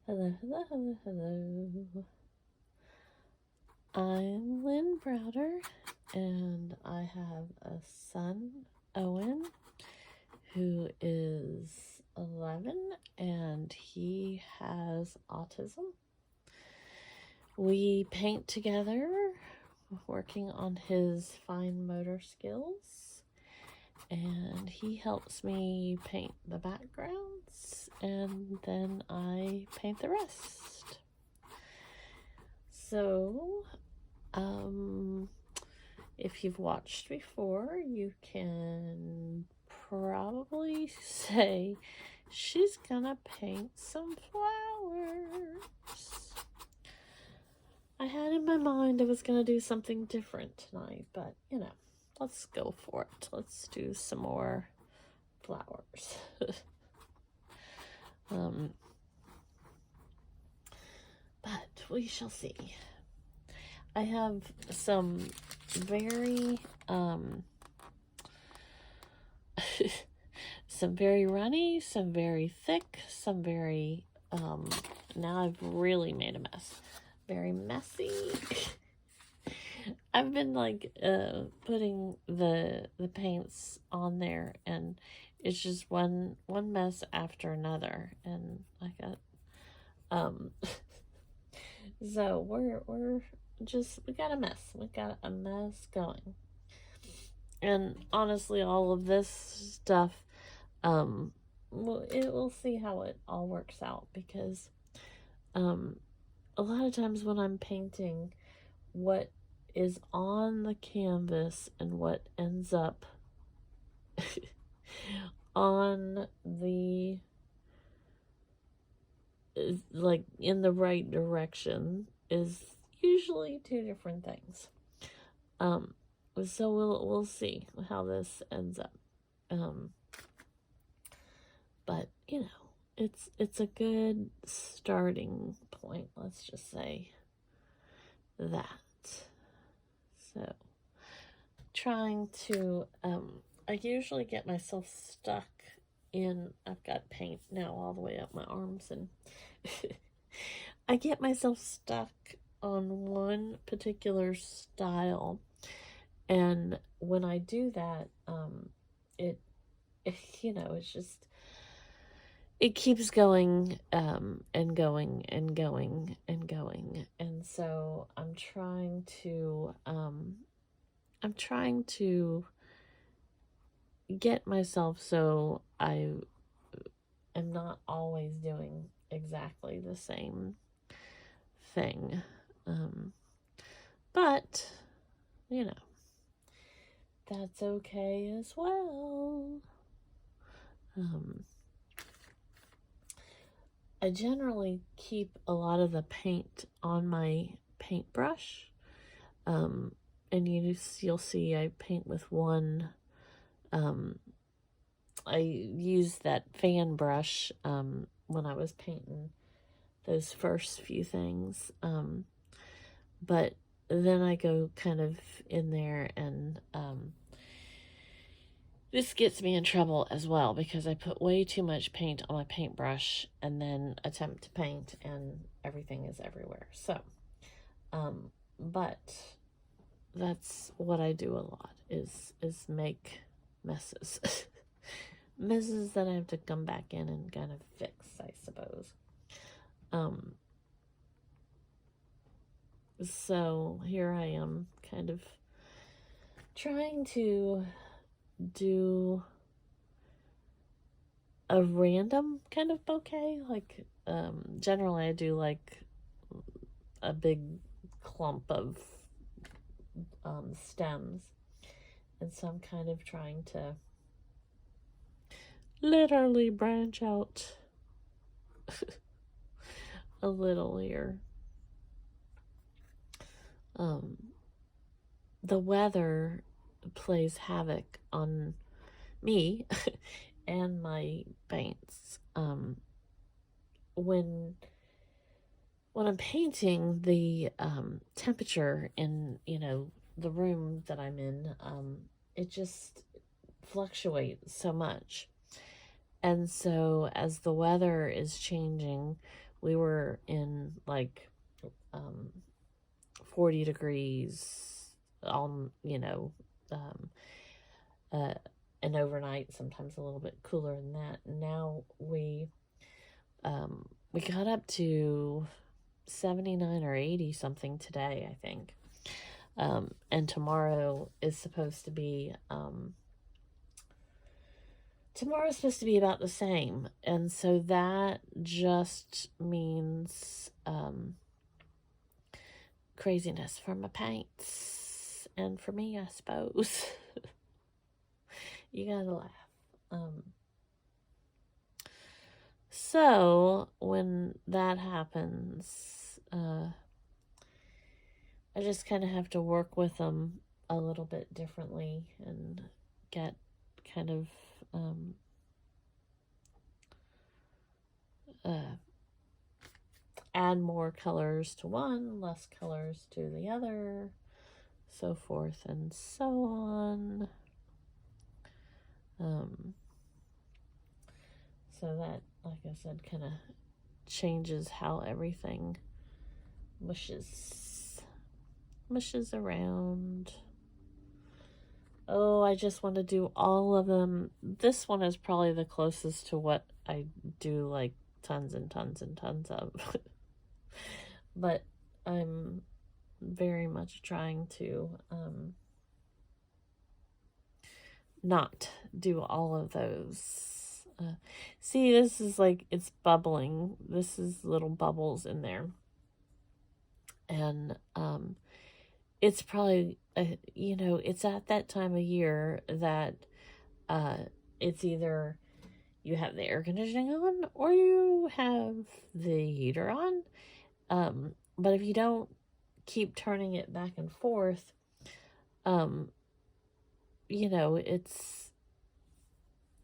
Hello, hello, hello, hello. I'm Lynn Browder, and I have a son, Owen, who is 11, and he has autism. We paint together, working on his fine motor skills, and he helps me paint the backgrounds, and then I paint the rest. So, if you've watched before, you can probably say she's gonna paint some flowers. I had in my mind I was gonna do something different tonight, but let's go for it. Let's do some more flowers. But we shall see. I have some very some very runny, some very thick, some very now I've really made a mess. Very messy. I've been like putting the paints on there, and it's just one mess after another, and I got so we got a mess. We got a mess going. And honestly, all of this stuff, we'll see how it all works out, because a lot of times when I'm painting, what is on the canvas and what ends up on the like in the right direction is usually two different things. So we'll see how this ends up. But it's a good starting point, let's just say that. So trying to I usually get myself stuck in, I've got paint now all the way up my arms, and I get myself stuck on one particular style, and when I do that, it's just, it keeps going and going and going and going, and so I'm trying to get myself so I am not always doing exactly the same thing. But that's okay as well. I generally keep a lot of the paint on my paintbrush, and you'll see I paint with one. I used that fan brush when I was painting those first few things, but then I go kind of in there, and this gets me in trouble as well, because I put way too much paint on my paintbrush and then attempt to paint, and everything is everywhere. So, but that's what I do a lot, is make messes. Messes that I have to come back in and kind of fix, I suppose. So here I am, kind of trying to do a random kind of bouquet. Like, generally I do like a big clump of stems, and so I'm kind of trying to literally branch out a little here. The weather plays havoc on me and my paints. When I'm painting, the temperature in the room that I'm in, it just fluctuates so much, and so as the weather is changing we were in like 40 degrees on, and overnight, sometimes a little bit cooler than that. Now we got up to 79 or 80 something today, I think. And tomorrow is supposed to be about the same. And so that just means craziness for my paints and for me, I suppose. You gotta laugh. So when that happens, I just kind of have to work with them a little bit differently and get kind of add more colors to one, less colors to the other, so forth and so on. So that, like I said, kind of changes how everything mushes around. Oh, I just want to do all of them. This one is probably the closest to what I do, like tons and tons and tons of. But I'm very much trying to not do all of those. See, this is like, it's bubbling. This is little bubbles in there. And it's probably, it's at that time of year that it's either you have the air conditioning on or you have the heater on. But if you don't keep turning it back and forth,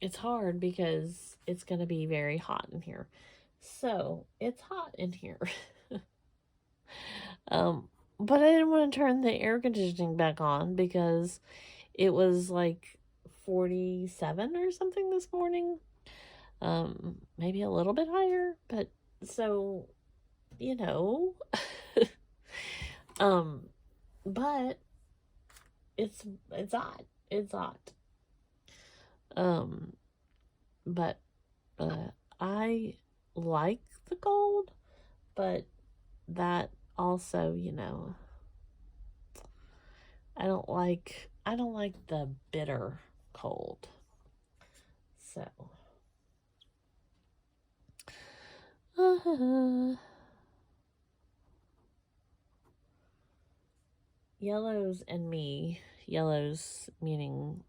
it's hard because it's going to be very hot in here. So it's hot in here. But I didn't want to turn the air conditioning back on because it was like 47 or something this morning. Maybe a little bit higher, but so, but it's hot. It's hot. But I like the cold, but that also, I don't like the bitter cold. So yellows and me, yellows meaning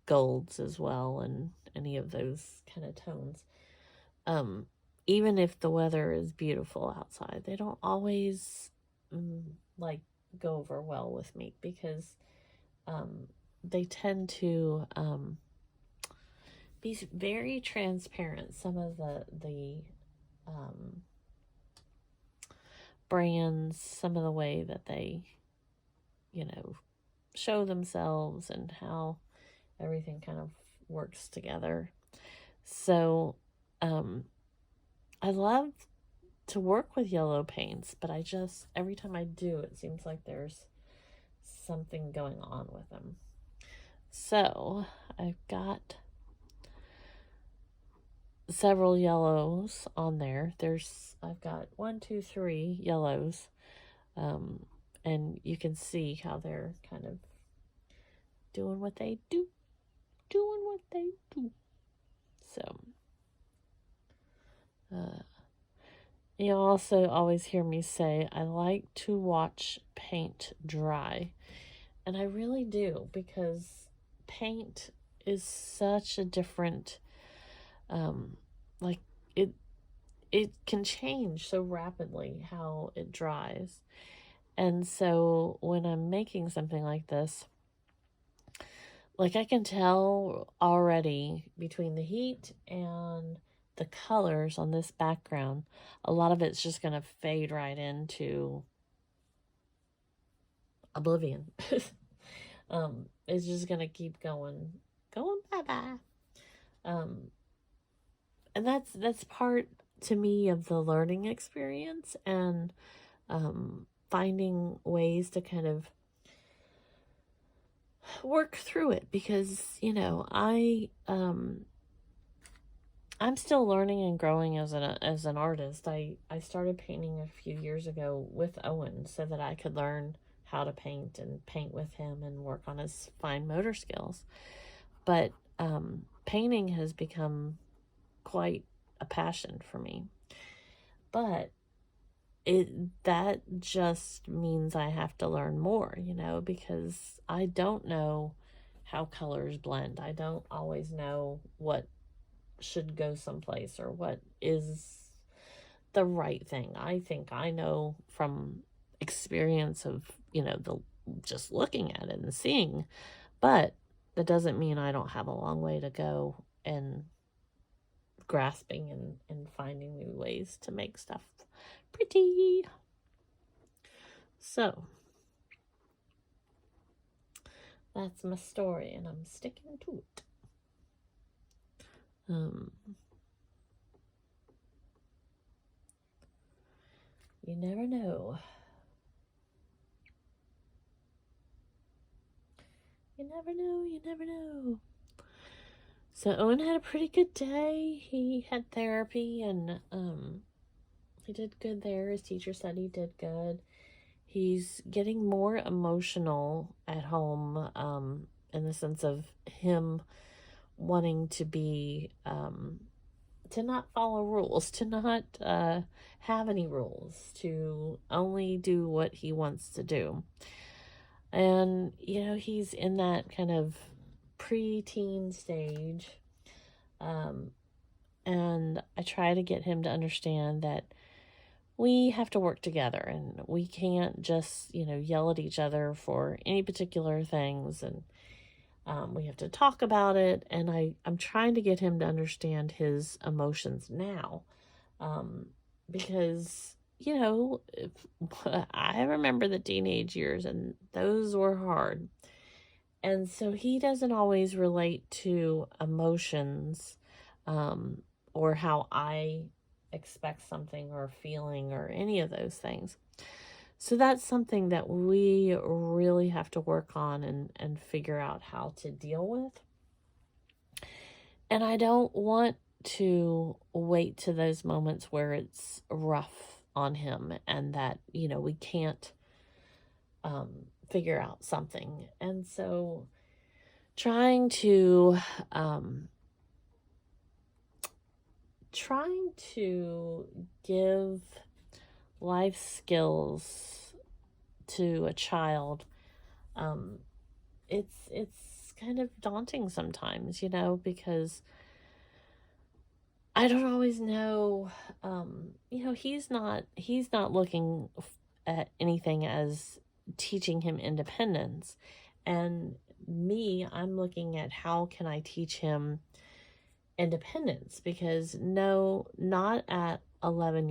golds as well, and any of those kind of tones. Even if the weather is beautiful outside, they don't always go over well with me because they tend to be very transparent. Some of the brands, some of the way that they show themselves and how everything kind of works together. So I love to work with yellow paints, but I just, every time I do, it seems like there's something going on with them. So I've got several yellows on there. I've got 1, 2, 3 yellows. And you can see how they're kind of doing what they do. So, you also always hear me say, I like to watch paint dry. And I really do, because paint is such a different, it can change so rapidly how it dries. And so when I'm making something like this, like I can tell already between the heat and the colors on this background, a lot of it's just going to fade right into oblivion. It's just going to keep going bye-bye. And that's part to me of the learning experience, and finding ways to kind of work through it, because I'm still learning and growing as an artist. I started painting a few years ago with Owen so that I could learn how to paint and paint with him and work on his fine motor skills. But painting has become quite a passion for me. But that just means I have to learn more, because I don't know how colors blend. I don't always know what should go someplace or what is the right thing. I think I know from experience of, the just looking at it and seeing, but that doesn't mean I don't have a long way to go and grasping and finding new ways to make stuff pretty. So that's my story, and I'm sticking to it. You never know. You never know, you never know. So Owen had a pretty good day. He had therapy, and he did good there. His teacher said he did good. He's getting more emotional at home, in the sense of him wanting to be, to not follow rules, to not have any rules, to only do what he wants to do. And, he's in that kind of pre-teen stage. And I try to get him to understand that we have to work together, and we can't just, yell at each other for any particular things. And we have to talk about it. And I'm trying to get him to understand his emotions now. Because, I remember the teenage years, and those were hard. And so he doesn't always relate to emotions, or how I expect something or feeling or any of those things. So that's something that we really have to work on and figure out how to deal with. And I don't want to wait to those moments where it's rough on him and that, we can't figure out something. And so trying to give life skills to a child, it's kind of daunting sometimes, because I don't always know. He's not looking at anything as teaching him independence, and me, I'm looking at how can I teach him independence, because no, not at 11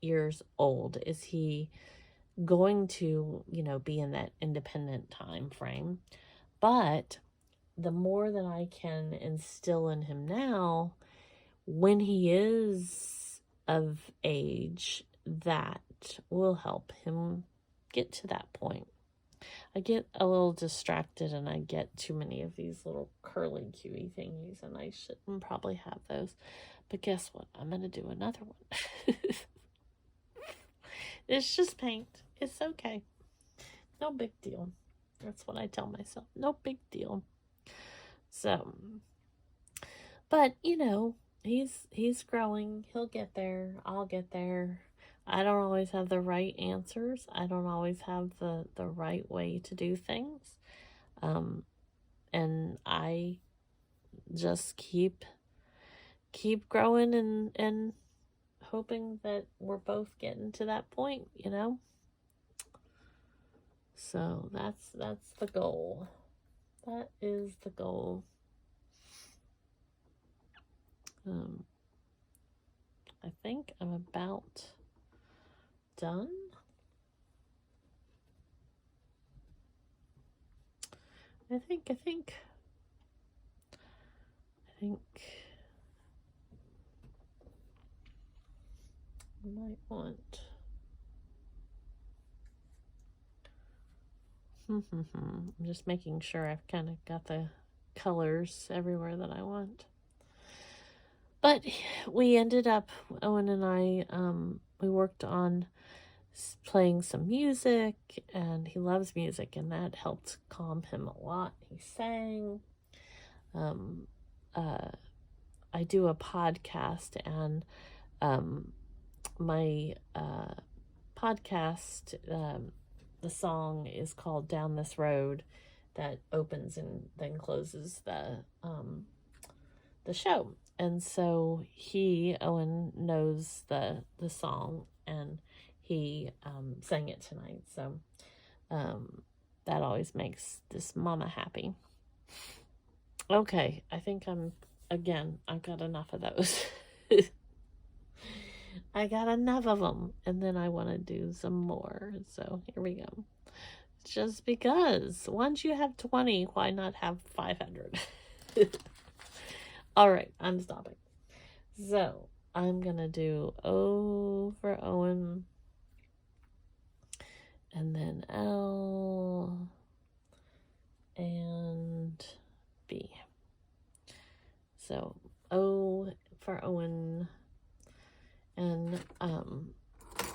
years old is he going to, be in that independent time frame. But the more that I can instill in him now, when he is of age, that will help him get to that point. I get a little distracted and I get too many of these little curly cuey thingies, and I shouldn't probably have those. But guess what? I'm going to do another one. It's just paint. It's okay. No big deal. That's what I tell myself. No big deal. So, but he's growing. He'll get there. I'll get there. I don't always have the right answers. I don't always have the right way to do things. And I just keep growing and hoping that we're both getting to that point, So that's the goal. That is the goal. I think I'm about done. I think might want. I'm just making sure I've kind of got the colors everywhere that I want. But we ended up, Owen and I, we worked on playing some music, and he loves music, and that helped calm him a lot. He sang. I do a podcast, and my podcast, the song is called Down This Road, that opens and then closes the show. And so Owen knows the song, and he sang it tonight. So that always makes this mama happy. Okay, I think I've got enough of those. I got enough of them, and then I want to do some more. So here we go. Just because once you have 20, why not have 500? All right, I'm stopping. So I'm gonna do O for Owen, and then L and B. So O for Owen, and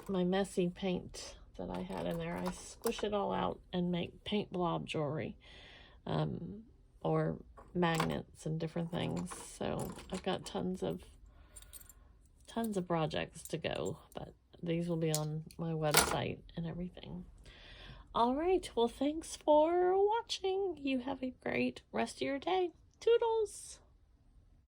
my messy paint that I had in there, I squish it all out and make paint blob jewelry, or magnets and different things. So I've got tons of projects to go, but these will be on my website and everything. All right, well, thanks for watching. You have a great rest of your day. Toodles!